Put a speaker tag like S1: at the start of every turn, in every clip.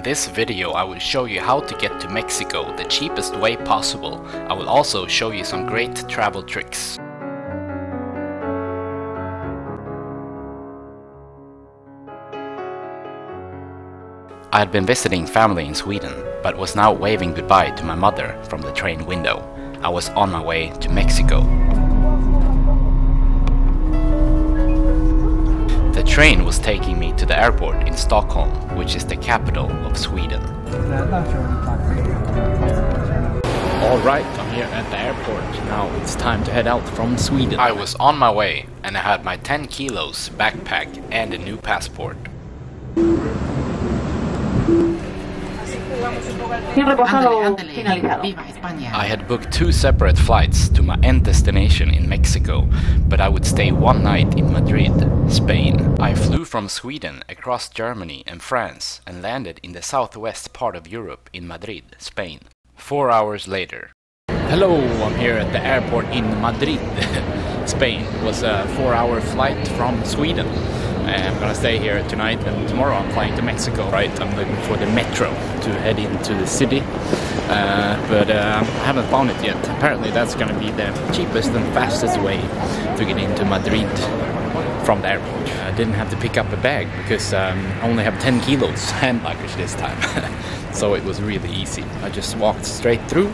S1: In this video I will show you how to get to Mexico the cheapest way possible. I will also show you some great travel tricks. I had been visiting family in Sweden, but was now waving goodbye to my mother from the train window. I was on my way to Mexico. The train was taking me to the airport in Stockholm, which is the capital of Sweden. Alright, I'm here at the airport. Now it's time to head out from Sweden. I was on my way and I had my 10 kilos backpack and a new passport. I had booked 2 separate flights to my end destination in Mexico, but I would stay one night in Madrid, Spain. I flew from Sweden across Germany and France and landed in the southwest part of Europe in Madrid, Spain. 4 hours later. Hello, I'm here at the airport in Madrid, Spain. It was a 4-hour flight from Sweden. I'm gonna stay here tonight and tomorrow I'm flying to Mexico. Right, I'm looking for the metro to head into the city, but I haven't found it yet. Apparently that's gonna be the cheapest and fastest way to get into Madrid from the airport. I didn't have to pick up a bag because I only have 10 kilos hand luggage this time. So it was really easy. I just walked straight through.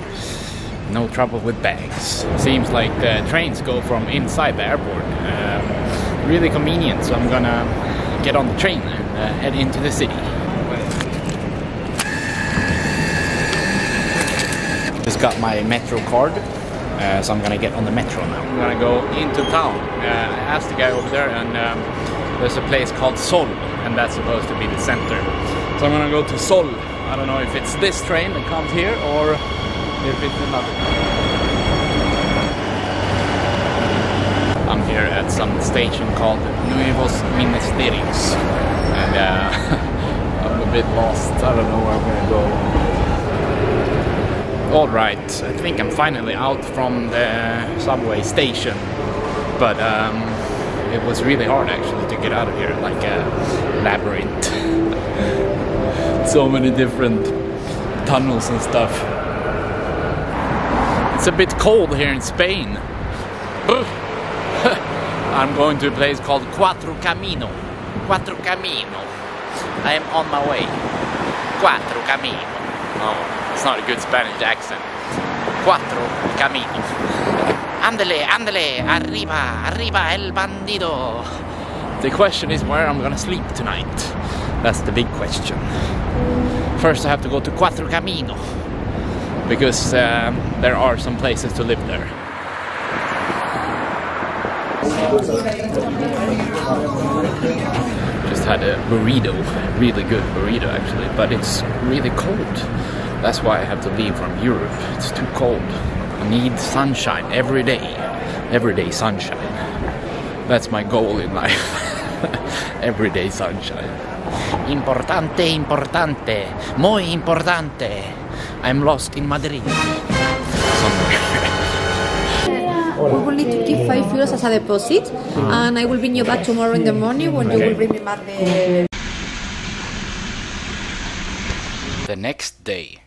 S1: No trouble with bags. Seems like the trains go from inside the airport. Really convenient, so I'm gonna get on the train and head into the city. Just got my metro card, so I'm gonna get on the metro now. I'm gonna go into town. I asked the guy over there, and there's a place called Sol, and that's supposed to be the center. So I'm gonna go to Sol. I don't know if it's this train that comes here or if it's another. I'm here at some station called Nuevos Ministerios, and I'm a bit lost. I don't know where I'm gonna go. Alright, I think I'm finally out from the subway station, but it was really hard actually to get out of here, like a labyrinth. So many different tunnels and stuff. It's a bit cold here in Spain. I'm going to a place called Cuatro Camino. Cuatro Camino. I am on my way. Cuatro Camino. Oh, it's not a good Spanish accent. Cuatro Camino. Andale, andale, arriba, arriba el bandido. The question is where I'm gonna sleep tonight. That's the big question. First I have to go to Cuatro Camino, because there are some places to live there. Just had a burrito, really good burrito actually, but it's really cold. That's why I have to leave from Europe. It's too cold. I need sunshine every day sunshine. That's my goal in life. Everyday sunshine. Importante, importante, muy importante. I'm lost in Madrid.
S2: We will need to keep 5 euros as a deposit, and I will bring you back tomorrow in the morning when you will bring me back
S1: the next day.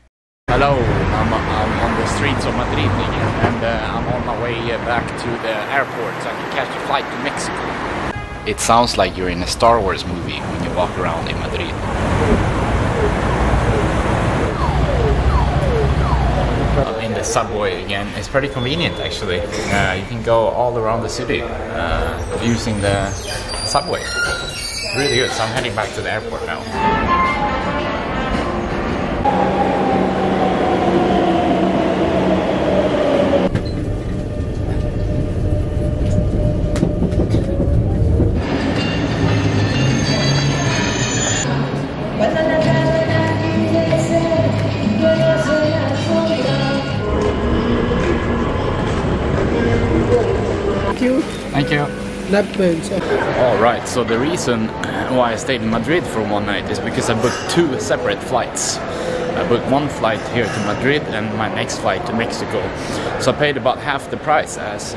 S1: Hello, I'm on the streets of Madrid again, and I'm on my way back to the airport so I can catch a flight to Mexico. It sounds like you're in a Star Wars movie when you walk around in Madrid. In the subway again, it's pretty convenient actually. You can go all around the city using the subway. Really good, so I'm heading back to the airport now. Thank you. Alright, so the reason why I stayed in Madrid for one night is because I booked 2 separate flights. I booked one flight here to Madrid and my next flight to Mexico. So I paid about half the price as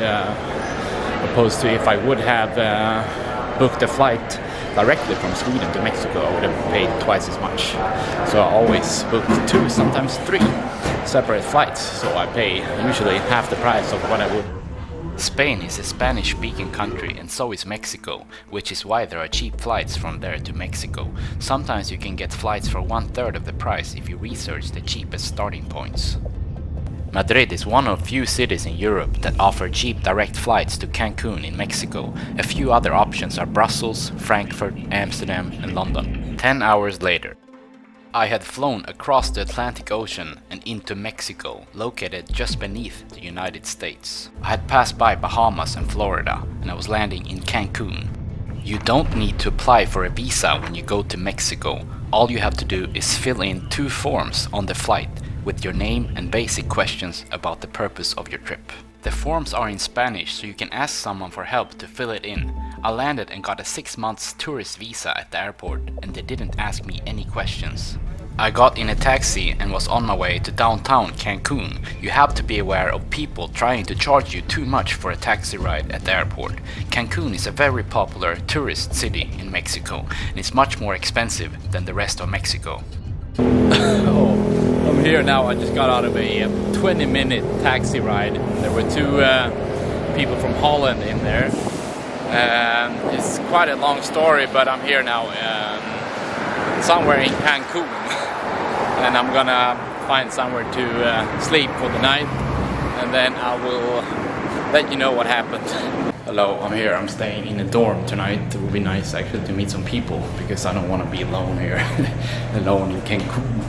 S1: opposed to if I would have booked a flight directly from Sweden to Mexico, I would have paid twice as much. So I always book 2, sometimes 3 separate flights, so I pay usually half the price of what I would. Spain is a Spanish-speaking country, and so is Mexico, which is why there are cheap flights from there to Mexico. Sometimes you can get flights for 1/3 of the price if you research the cheapest starting points. Madrid is one of few cities in Europe that offer cheap direct flights to Cancun in Mexico. A few other options are Brussels, Frankfurt, Amsterdam and London. 10 hours later, I had flown across the Atlantic Ocean and into Mexico, located just beneath the United States. I had passed by Bahamas and Florida, and I was landing in Cancun. You don't need to apply for a visa when you go to Mexico. All you have to do is fill in 2 forms on the flight with your name and basic questions about the purpose of your trip. The forms are in Spanish, so you can ask someone for help to fill it in. I landed and got a 6 months tourist visa at the airport, and they didn't ask me any questions. I got in a taxi and was on my way to downtown Cancun. You have to be aware of people trying to charge you too much for a taxi ride at the airport. Cancun is a very popular tourist city in Mexico, and it's much more expensive than the rest of Mexico. Oh, I'm here now. I just got out of a 20-minute taxi ride. There were 2 people from Holland in there. It's quite a long story, but I'm here now somewhere in Cancun, and I'm gonna find somewhere to sleep for the night, and then I will let you know what happened. Hello, I'm here. I'm staying in a dorm tonight. It would be nice actually to meet some people, because I don't want to be alone here, alone in Cancun.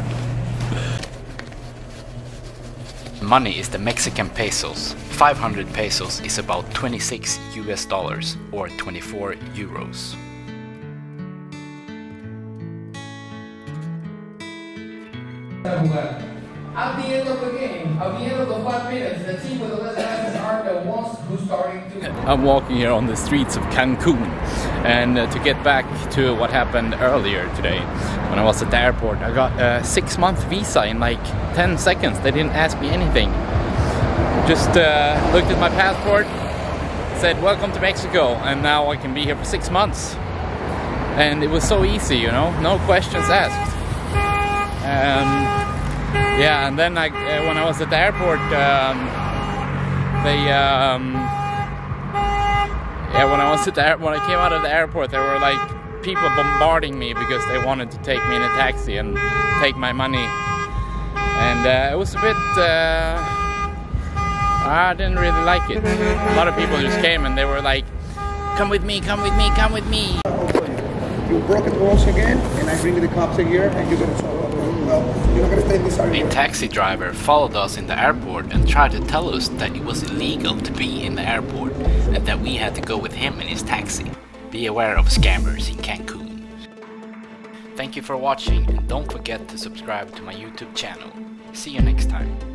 S1: Money is the Mexican pesos. 500 pesos is about $26 or 24 euros.
S3: At the end of the game, at the end of the 5 minutes, the team with the less chances are the ones who's starting to...
S1: I'm walking here on the streets of Cancun, and to get back to what happened earlier today, when I was at the airport, I got a 6-month visa in like 10 seconds. They didn't ask me anything. Just looked at my passport, said welcome to Mexico, and now I can be here for 6 months. And it was so easy, you know, no questions asked. Yeah, and then when I was at the airport, when I came out of the airport, there were like people bombarding me because they wanted to take me in a taxi and take my money, and it was a bit. I didn't really like it. A lot of people just came and they were like, "Come with me, come with me, come with me."
S4: You broke the rules again, and I bring the cops here, and you're gonna solve it. Well, you're not gonna stay in this area.
S1: A taxi driver followed us in the airport and tried to tell us that it was illegal to be in the airport and that we had to go with him in his taxi. Be aware of scammers in Cancun. Thank you for watching, and don't forget to subscribe to my YouTube channel. See you next time.